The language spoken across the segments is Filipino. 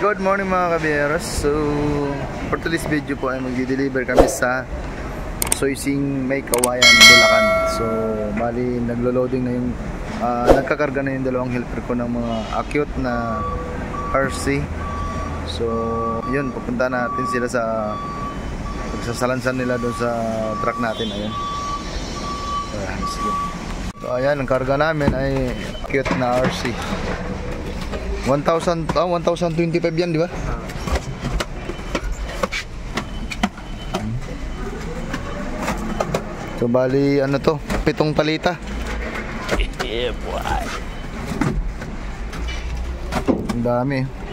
Good morning mga kabiyeros. So for today's video po ay magdi-deliver kami sa Soising May Kawayan, Bulacan. So bali naglo-loading na yung nagkakarga na yung dalawang helper ko ng mga acute na RC. So yun, pupunta natin sila sa pagsasalansan nila doon sa truck natin. Ayun. Sige. So ayan, ang karga namin ay acute na RC. 1,025 yan, di ba? So bali ano to, 7 palita. Yeah, boy. Ang dami.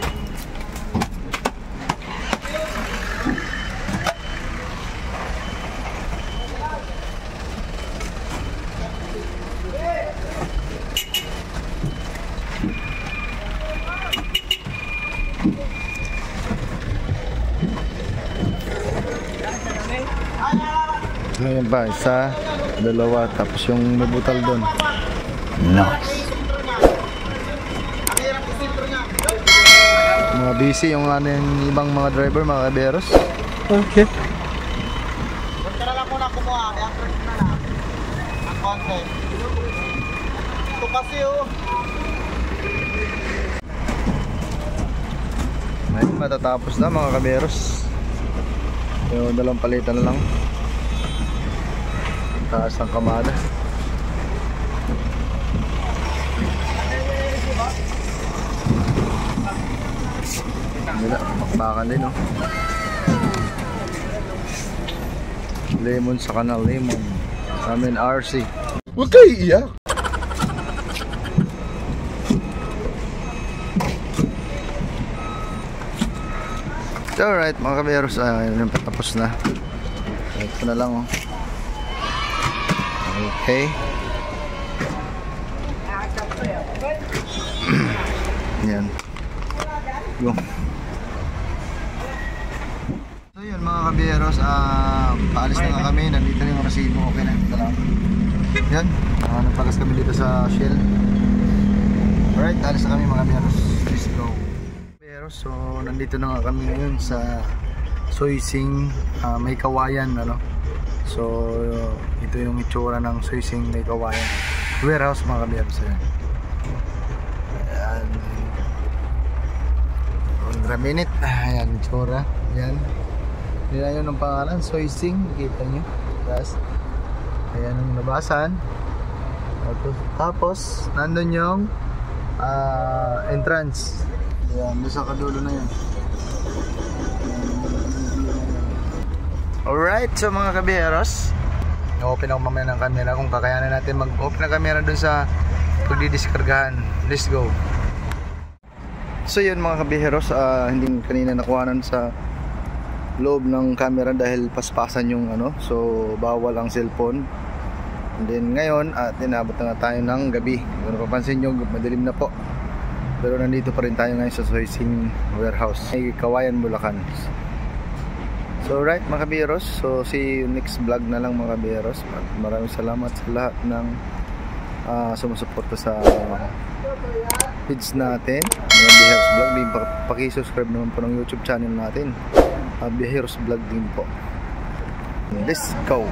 Ngayon ba, isa, dalawa, tapos yung nabutal doon. Nice. Mga busy yung ibang mga driver, mga kaberos. Okay. Punta na lang muna kumuha, kaya print na lang ang content. Ito kasi Ngayon matatapos na mga kaberos. Yung dalawang palitan na lang. Taas ng kamada. Bakbakan din, no? Lemon sa kanal, lemon. Amin RC. Huwag kayo iiyak. Alright mga kaberos, ayun, patapos na. Ito na lang, oh. Okay. Yan. Go. So yun mga kaberos, paalis na nga kami. Nandito na yung resibo. Okay na, dito lang. Yan, nagpagas kami dito sa Shell. Alright, alis na kami mga kaberos. Let's go. So nandito na nga kami ngayon sa Soising May Kawayan, ano. So ito yung itsura ng Soising May Kawayan warehouse mga kaberos. Ayan, 1 minute. Ayan itsura. Ayan, nila yun ang pangalan, Soising. Kita nyo, tapos ayan ang labasan. Tapos nandun yung entrance. Ayan, doon sa kadulo na yan. Alright, so mga kabiyeros, open ako mamaya ng camera kung kakayanan natin mag-open ng camera dun sa pagdidiskargahan. Let's go. So yun mga kabiyeros, hindi kanina nakuhanan sa loob ng camera dahil paspasan yung ano, so bawal ang cellphone. And then ngayon, tinabot na nga tayo ng gabi. Kung napapansin nyo, madilim na po. Pero nandito pa rin tayo ngayon sa Soising Warehouse, May Kawayan, Bulacan. So right mga kabiyeros, so see you next vlog na lang mga kabiyeros. Maraming salamat sa lahat ng sumusuporta sa page natin, Biheros Vlog. Paki-subscribe naman po ng YouTube channel natin, Biheros Vlog din po. Let's go.